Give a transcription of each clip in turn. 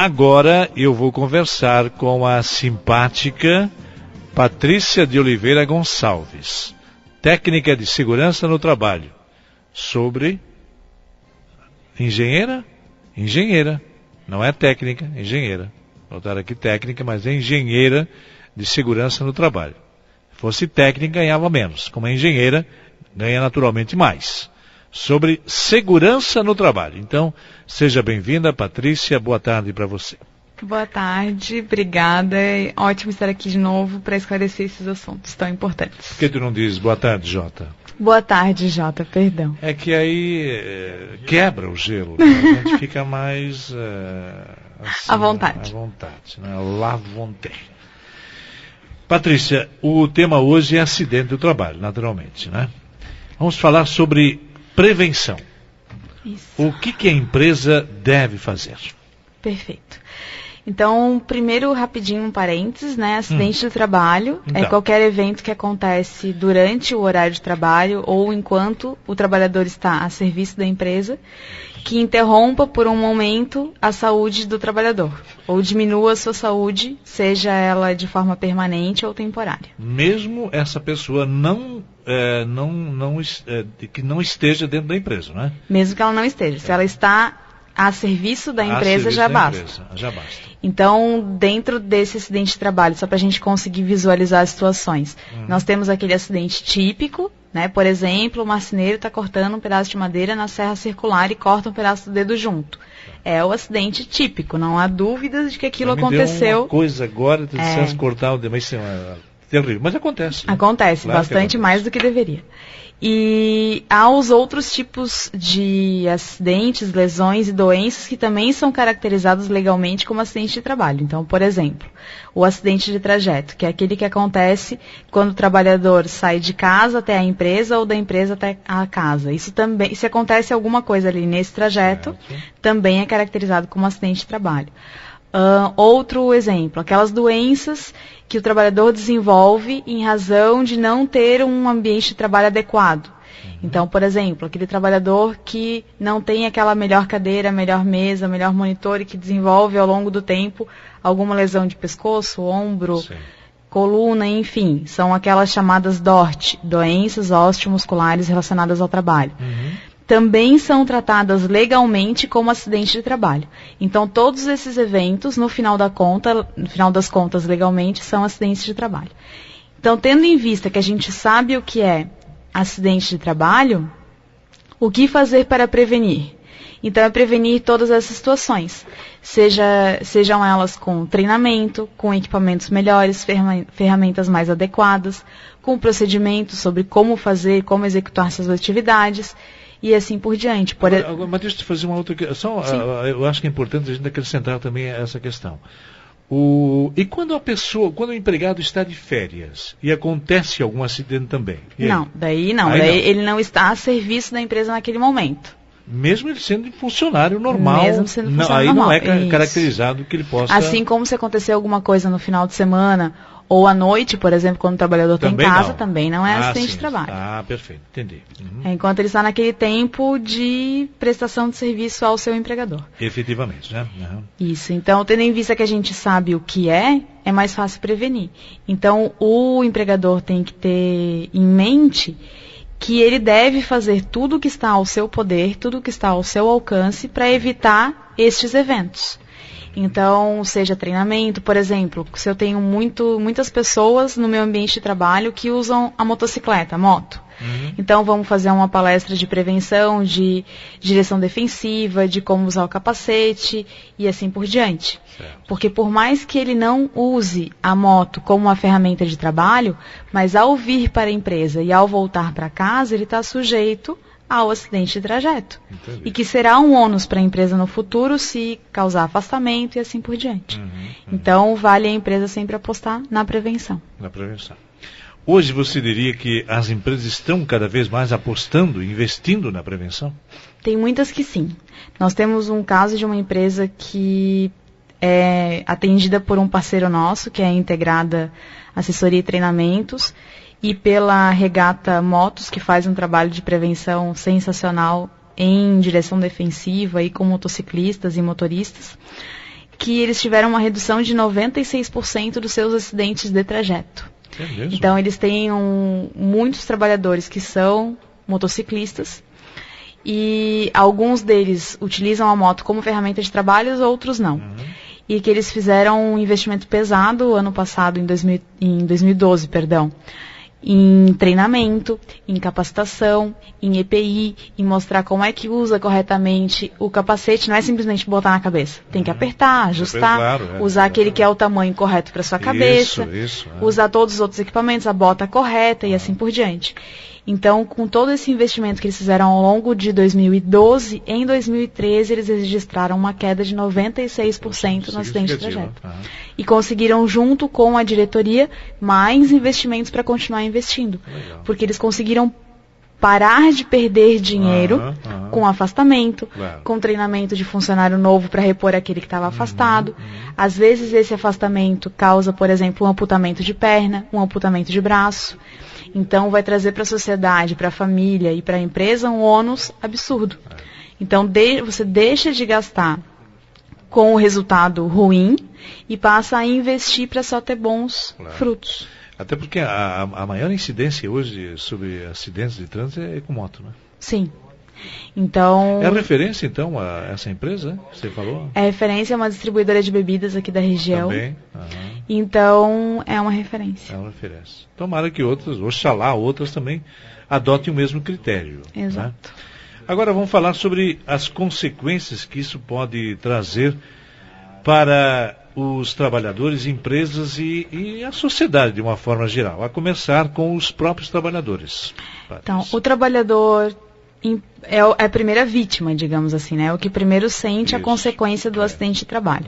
Agora eu vou conversar com a simpática Patrícia de Oliveira Gonçalves, técnica de segurança no trabalho, sobre engenheira, não é técnica, engenheira. Vou botar aqui técnica, mas é engenheira de segurança no trabalho. Se fosse técnica, ganhava menos. Como é engenheira, ganha naturalmente mais. Sobre segurança no trabalho. Então, seja bem-vinda, Patrícia. Boa tarde para você. Boa tarde, obrigada. É ótimo estar aqui de novo para esclarecer esses assuntos tão importantes. Por que tu não diz boa tarde, Jota? Boa tarde, Jota, perdão. É que aí quebra o gelo, né? A gente fica mais assim, à vontade. À vontade, né? La vontade. Patrícia, o tema hoje é acidente do trabalho, naturalmente, né? Vamos falar sobre prevenção. Isso. O que a empresa deve fazer? Perfeito. Então, primeiro, rapidinho, um parênteses, né? Acidente do trabalho é qualquer evento que acontece durante o horário de trabalho ou enquanto o trabalhador está a serviço da empresa, que interrompa por um momento a saúde do trabalhador, ou diminua a sua saúde, seja ela de forma permanente ou temporária. Mesmo essa pessoa que não esteja dentro da empresa, né? Mesmo que ela não esteja. Se ela está a serviço da empresa, já basta. Então, dentro desse acidente de trabalho, só para a gente conseguir visualizar as situações, nós temos aquele acidente típico, né? Por exemplo, o marceneiro está cortando um pedaço de madeira na serra circular e corta um pedaço do dedo junto. É o acidente típico, não há dúvidas de que aquilo aconteceu. Deu uma coisa agora, tu disseste cortar o dedo, mas isso é terrível. Mas acontece. Né? Acontece, claro, bastante mais do que deveria. E há os outros tipos de acidentes, lesões e doenças que também são caracterizados legalmente como acidente de trabalho. Então, por exemplo, o acidente de trajeto, que é aquele que acontece quando o trabalhador sai de casa até a empresa ou da empresa até a casa. Isso também, se acontece alguma coisa ali nesse trajeto, também é caracterizado como acidente de trabalho. Outro exemplo, aquelas doenças que o trabalhador desenvolve em razão de não ter um ambiente de trabalho adequado. Então, por exemplo, aquele trabalhador que não tem aquela melhor cadeira, melhor mesa, melhor monitor e que desenvolve ao longo do tempo alguma lesão de pescoço, ombro, coluna, enfim, são aquelas chamadas DORT, doenças osteomusculares relacionadas ao trabalho. Também são tratadas legalmente como acidente de trabalho. Então, todos esses eventos, no final das contas, legalmente, são acidentes de trabalho. Então, tendo em vista que a gente sabe o que é acidente de trabalho, o que fazer para prevenir? Então, é prevenir todas essas situações, sejam elas com treinamento, com equipamentos melhores, ferramentas mais adequadas, com procedimentos sobre como fazer, como executar essas atividades, e assim por diante. Mas deixa eu fazer uma outra questão. Eu acho que é importante a gente acrescentar também essa questão. E quando o empregado está de férias e acontece algum acidente também? Daí ele não está a serviço da empresa naquele momento. Mesmo ele sendo funcionário normal, mesmo sendo funcionário aí normal, não é caracterizado que ele possa... Assim como se acontecer alguma coisa no final de semana ou à noite, por exemplo, quando o trabalhador está em casa, também não é acidente de trabalho. Perfeito, entendi. Enquanto ele está naquele tempo de prestação de serviço ao seu empregador. Efetivamente, né? Isso, então, tendo em vista que a gente sabe o que é mais fácil prevenir. Então, o empregador tem que ter em mente que ele deve fazer tudo o que está ao seu poder, tudo o que está ao seu alcance para evitar estes eventos. Então, seja treinamento, por exemplo, se eu tenho muitas pessoas no meu ambiente de trabalho que usam a motocicleta, a moto. Então, vamos fazer uma palestra de prevenção, de direção defensiva, de como usar o capacete e assim por diante. Porque por mais que ele não use a moto como uma ferramenta de trabalho, mas ao vir para a empresa e ao voltar para casa, ele está sujeito ao acidente de trajeto. Entendi. E que será um ônus para a empresa no futuro se causar afastamento e assim por diante. Então, vale a empresa sempre apostar na prevenção. Hoje você diria que as empresas estão cada vez mais apostando, investindo na prevenção? Tem muitas que sim. Nós temos um caso de uma empresa que é atendida por um parceiro nosso, que é a Integrada Assessoria e Treinamentos, e pela Regata Motos, que faz um trabalho de prevenção sensacional em direção defensiva e com motociclistas e motoristas, que eles tiveram uma redução de 96% dos seus acidentes de trajeto. É mesmo? Então, eles têm muitos trabalhadores que são motociclistas e alguns deles utilizam a moto como ferramenta de trabalho, outros não. E que eles fizeram um investimento pesado ano passado, em 2012, em treinamento, em capacitação, em EPI, em mostrar como é que usa corretamente o capacete. Não é simplesmente botar na cabeça. Tem que apertar, ajustar, usar aquele que é o tamanho correto para sua cabeça, usar todos os outros equipamentos, a bota correta e assim por diante. Então, com todo esse investimento que eles fizeram ao longo de 2012, em 2013 eles registraram uma queda de 96% no acidente de trajeto. E conseguiram, junto com a diretoria, mais investimentos para continuar investindo. Legal. Porque eles conseguiram parar de perder dinheiro com afastamento, com treinamento de funcionário novo para repor aquele que estava afastado. Às vezes esse afastamento causa, por exemplo, um amputamento de perna, um amputamento de braço. Então, vai trazer para a sociedade, para a família e para a empresa um ônus absurdo. Então, você deixa de gastar com o resultado ruim e passa a investir para só ter bons frutos. Até porque a maior incidência hoje sobre acidentes de trânsito é com moto, né? Sim. Então... É referência, então, a essa empresa, você falou? É referência, é uma distribuidora de bebidas aqui da região. Também. Então, é uma referência. É uma referência. Tomara que outras, oxalá outras também, adotem o mesmo critério. Exato. Né? Agora vamos falar sobre as consequências que isso pode trazer para os trabalhadores, empresas e a sociedade de uma forma geral, a começar com os próprios trabalhadores. Então, o trabalhador é a primeira vítima, digamos assim, né? É o que primeiro sente a consequência do acidente de trabalho.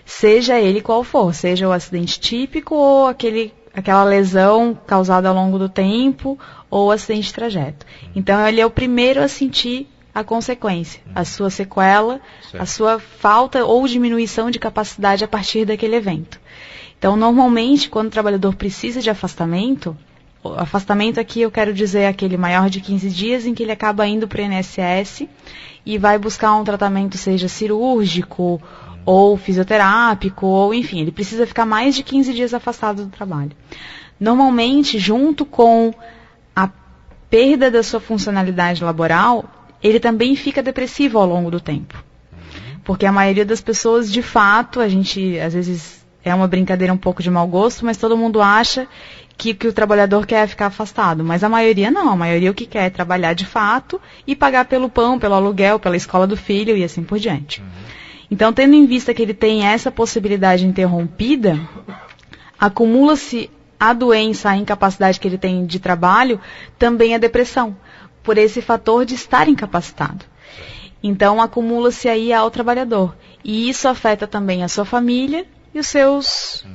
Seja ele qual for, seja o acidente típico ou aquela lesão causada ao longo do tempo ou acidente de trajeto. Então, ele é o primeiro a sentir a consequência, a sua sequela, a sua falta ou diminuição de capacidade a partir daquele evento. Então, normalmente, quando o trabalhador precisa de afastamento aqui eu quero dizer aquele maior de 15 dias em que ele acaba indo para o INSS e vai buscar um tratamento, seja cirúrgico ou fisioterápico, ou enfim, ele precisa ficar mais de 15 dias afastado do trabalho. Normalmente, junto com a perda da sua funcionalidade laboral, ele também fica depressivo ao longo do tempo. Porque a maioria das pessoas, de fato, a gente, às vezes, é uma brincadeira um pouco de mau gosto, mas todo mundo acha que o trabalhador quer ficar afastado. Mas a maioria não, a maioria o que quer é trabalhar de fato e pagar pelo pão, pelo aluguel, pela escola do filho e assim por diante. Então, tendo em vista que ele tem essa possibilidade interrompida, acumula-se a doença, a incapacidade que ele tem de trabalho, também a depressão, por esse fator de estar incapacitado. Então, acumula-se aí ao trabalhador. E isso afeta também a sua família e os seus,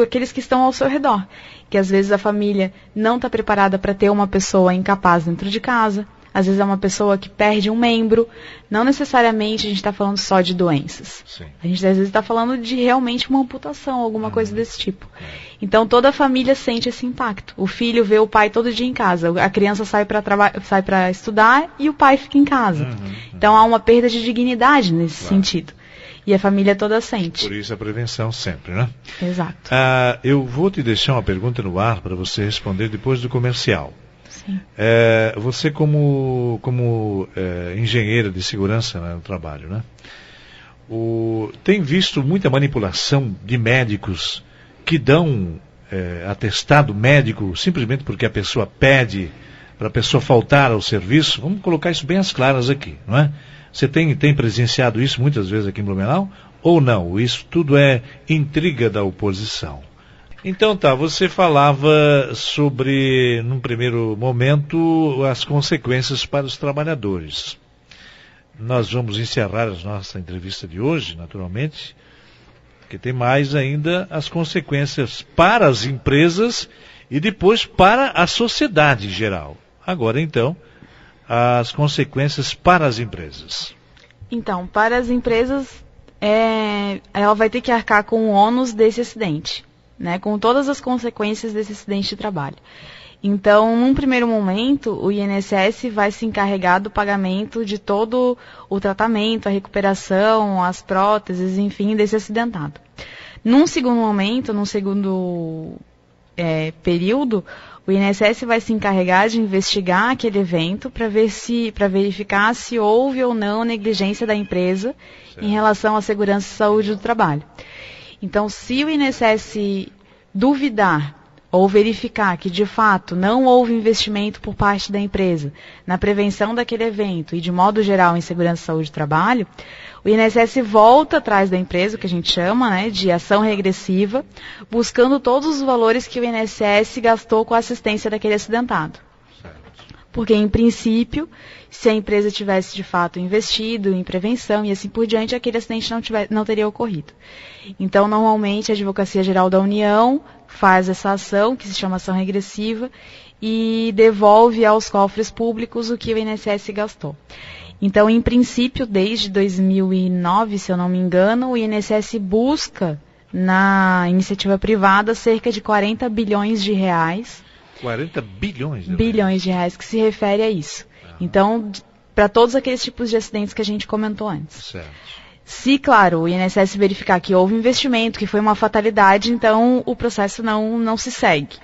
aqueles que estão ao seu redor. Que às vezes a família não está preparada para ter uma pessoa incapaz dentro de casa. Às vezes é uma pessoa que perde um membro. Não necessariamente a gente está falando só de doenças. Sim. A gente às vezes está falando de realmente uma amputação, alguma coisa desse tipo. Então toda a família sente esse impacto. O filho vê o pai todo dia em casa. A criança sai para estudar e o pai fica em casa. Então há uma perda de dignidade nesse sentido. E a família toda sente. Por isso a prevenção sempre, né? Exato. Eu vou te deixar uma pergunta no ar para você responder depois do comercial. Sim. Você como engenheira de segurança, né, no trabalho, né? Tem visto muita manipulação de médicos que dão atestado médico simplesmente porque a pessoa pede para a pessoa faltar ao serviço? Vamos colocar isso bem às claras aqui, não é? Você tem presenciado isso muitas vezes aqui em Blumenau? Ou não? Isso tudo é intriga da oposição. Então você falava sobre, num primeiro momento, as consequências para os trabalhadores. Nós vamos encerrar a nossa entrevista de hoje, naturalmente, porque tem mais ainda as consequências para as empresas e depois para a sociedade em geral. Agora, então, as consequências para as empresas. Então, para as empresas, ela vai ter que arcar com o ônus desse acidente, né, com todas as consequências desse acidente de trabalho. Então, num primeiro momento, o INSS vai se encarregar do pagamento de todo o tratamento, a recuperação, as próteses, enfim, desse acidentado. Num segundo momento, num segundo período, o INSS vai se encarregar de investigar aquele evento para verificar se houve ou não negligência da empresa em relação à segurança e saúde do trabalho. Então, se o INSS duvidar ou verificar que, de fato, não houve investimento por parte da empresa na prevenção daquele evento e, de modo geral, em segurança e saúde do trabalho, o INSS volta atrás da empresa, o que a gente chama, né, de ação regressiva, buscando todos os valores que o INSS gastou com a assistência daquele acidentado. Porque, em princípio, se a empresa tivesse, de fato, investido em prevenção e assim por diante, aquele acidente não teria ocorrido. Então, normalmente, a Advocacia Geral da União faz essa ação, que se chama ação regressiva, e devolve aos cofres públicos o que o INSS gastou. Então, em princípio, desde 2009, se eu não me engano, o INSS busca, na iniciativa privada, cerca de 40 bilhões de reais. 40 bilhões? Bilhões de reais, que se refere a isso. Então, para todos aqueles tipos de acidentes que a gente comentou antes. Certo. Se, claro, o INSS verificar que houve investimento, que foi uma fatalidade, então o processo não se segue.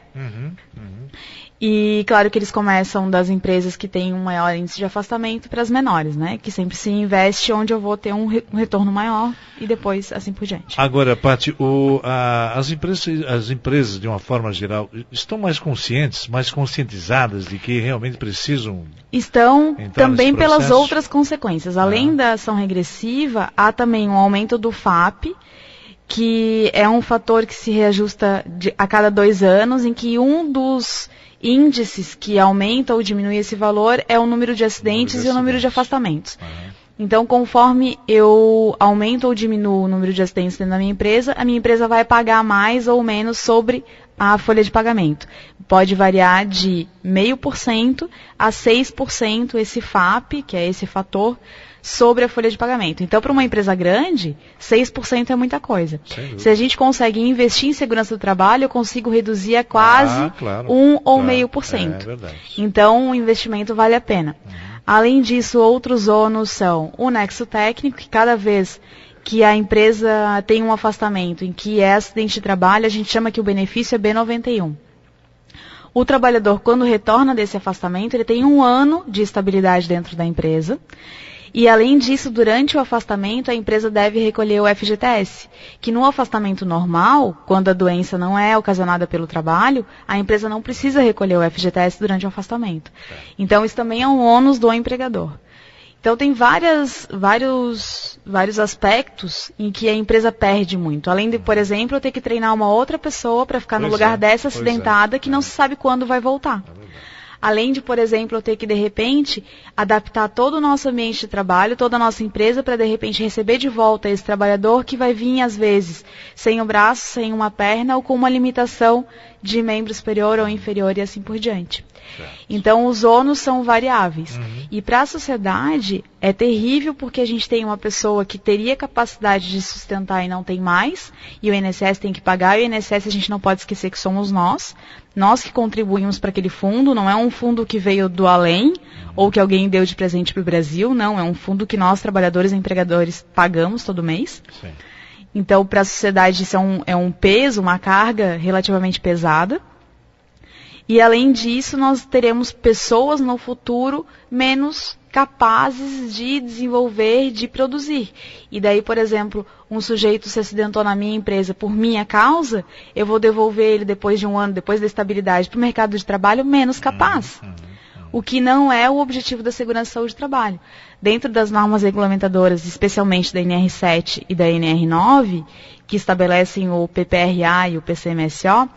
E, claro, que eles começam das empresas que têm um maior índice de afastamento para as menores, né? Que sempre se investe onde eu vou ter um retorno maior e depois assim por diante. Agora, Paty, as empresas, de uma forma geral, estão mais conscientes, mais conscientizadas de que realmente precisam... Estão também pelas outras consequências. Além da ação regressiva, há também um aumento do FAP, que é um fator que se reajusta a cada 2 anos, em que um dos índices que aumenta ou diminui esse valor é o número de acidentes e o número de afastamentos. Então, conforme eu aumento ou diminuo o número de acidentes dentro da minha empresa, a minha empresa vai pagar mais ou menos sobre a folha de pagamento. Pode variar de 0,5% a 6% esse FAP, que é esse fator, sobre a folha de pagamento. Então, para uma empresa grande, 6% é muita coisa. Se a gente consegue investir em segurança do trabalho, eu consigo reduzir a quase 1 ou 0,5%. Então, o investimento vale a pena. Além disso, outros ônus são o nexo técnico, que cada vez que a empresa tem um afastamento em que é acidente de trabalho, a gente chama que o benefício é B91. O trabalhador, quando retorna desse afastamento, ele tem 1 ano de estabilidade dentro da empresa. E, além disso, durante o afastamento, a empresa deve recolher o FGTS, que no afastamento normal, quando a doença não é ocasionada pelo trabalho, a empresa não precisa recolher o FGTS durante o afastamento. Então, isso também é um ônus do empregador. Então, tem vários aspectos em que a empresa perde muito. Além de, por exemplo, eu ter que treinar uma outra pessoa para ficar no lugar dessa acidentada que não se sabe quando vai voltar. Além de, por exemplo, eu ter que, de repente, adaptar todo o nosso ambiente de trabalho, toda a nossa empresa, para, de repente, receber de volta esse trabalhador que vai vir, às vezes, sem o braço, sem uma perna, ou com uma limitação de membro superior ou inferior e assim por diante. Então, os ônus são variáveis. E para a sociedade, é terrível porque a gente tem uma pessoa que teria capacidade de sustentar e não tem mais, e o INSS tem que pagar, e o INSS a gente não pode esquecer que somos nós que contribuímos para aquele fundo, não é um fundo que veio do além, ou que alguém deu de presente para o Brasil, não, é um fundo que nós, trabalhadores e empregadores, pagamos todo mês. Sim. Então, para a sociedade, isso é um peso, uma carga relativamente pesada. E, além disso, nós teremos pessoas no futuro menos capazes de desenvolver, de produzir. E daí, por exemplo, um sujeito se acidentou na minha empresa por minha causa, eu vou devolver ele depois de 1 ano, depois da estabilidade, para o mercado de trabalho menos capaz. O que não é o objetivo da segurança e saúde do trabalho. Dentro das normas regulamentadoras, especialmente da NR7 e da NR9, que estabelecem o PPRA e o PCMSO,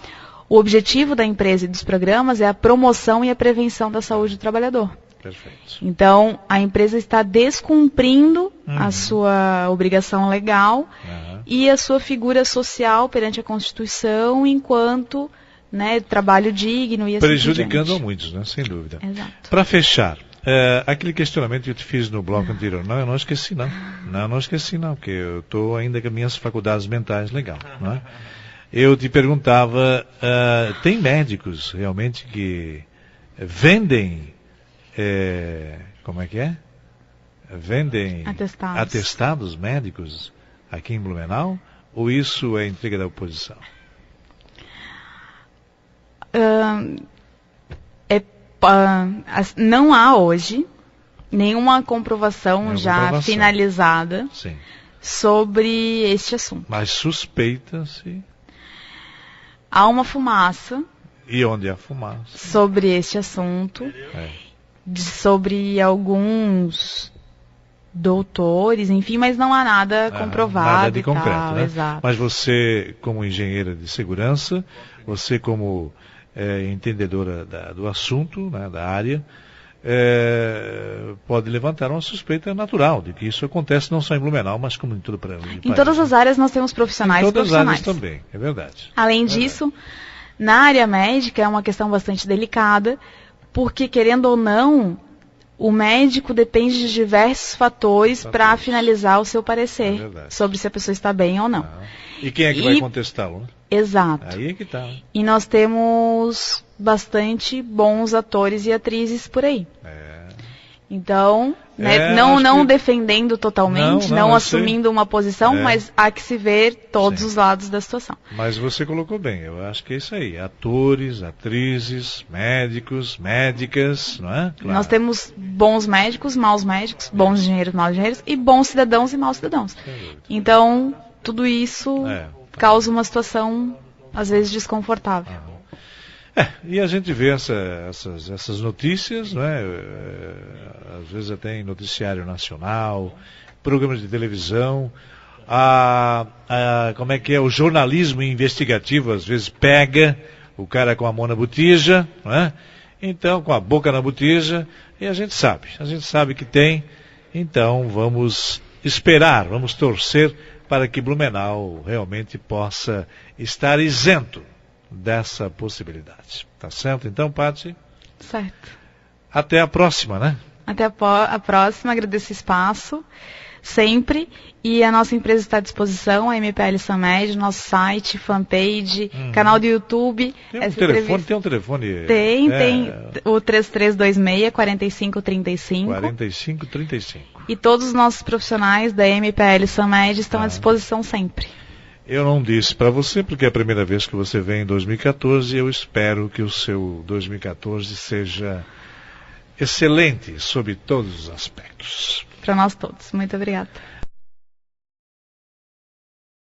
o objetivo da empresa e dos programas é a promoção e a prevenção da saúde do trabalhador. Perfeito. Então, a empresa está descumprindo a sua obrigação legal e a sua figura social perante a Constituição enquanto, né, trabalho digno e assim prejudicando a muitos, né? Sem dúvida. Exato. Para fechar, aquele questionamento que eu te fiz no bloco anterior, eu não esqueci não, porque eu estou ainda com minhas faculdades mentais legal, não é? eu te perguntava, tem médicos realmente que vendem, como é que é? Vendem atestados médicos aqui em Blumenau? Ou isso é intriga da oposição? Não há hoje nenhuma comprovação finalizada sobre este assunto. Mas suspeita-se. Há uma fumaça. E onde há fumaça? Sobre este assunto. Sobre alguns doutores, enfim, mas não há nada comprovado. Nada de concreto, tal, né? Exato. Mas você, como engenheira de segurança, você como entendedora do assunto, né, da área, pode levantar uma suspeita natural de que isso acontece não só em Blumenau, mas como em todo o país. Em todas as áreas nós temos profissionais em todas profissionais. As áreas também, é verdade. Além disso, na área médica é uma questão bastante delicada, porque, querendo ou não, o médico depende de diversos fatores para finalizar o seu parecer sobre se a pessoa está bem ou não. E quem é que vai contestá-lo? Né? Exato. Aí é que está. E nós temos bastante bons atores e atrizes por aí. Então, não defendendo totalmente, não assumindo uma posição, mas há que se ver todos os lados da situação. Mas você colocou bem, eu acho que é isso aí. Atores, atrizes, médicos, médicas, não é? Claro. Nós temos bons médicos, maus médicos, bons engenheiros, maus engenheiros, e bons cidadãos e maus cidadãos. Então, tudo isso causa uma situação, às vezes, desconfortável. E a gente vê essas notícias, não é? Às vezes até em noticiário nacional, programas de televisão, como é que é? O jornalismo investigativo às vezes pega o cara com a mão na botija, não é? Então, com a boca na botija, e a gente sabe que tem, então vamos esperar, vamos torcer para que Blumenau realmente possa estar isento dessa possibilidade. Tá certo? Então, Paty? Certo. Até a próxima, né? Até a próxima. Agradeço o espaço, sempre. E a nossa empresa está à disposição, a MPL Samed, nosso site, fanpage, canal do YouTube. Tem um telefone? Tem o 3326-4535. 4535. E todos os nossos profissionais da MPL Samed estão à disposição sempre. Eu não disse para você, porque é a primeira vez que você vem em 2014, e eu espero que o seu 2014 seja excelente sob todos os aspectos. Para nós todos. Muito obrigada.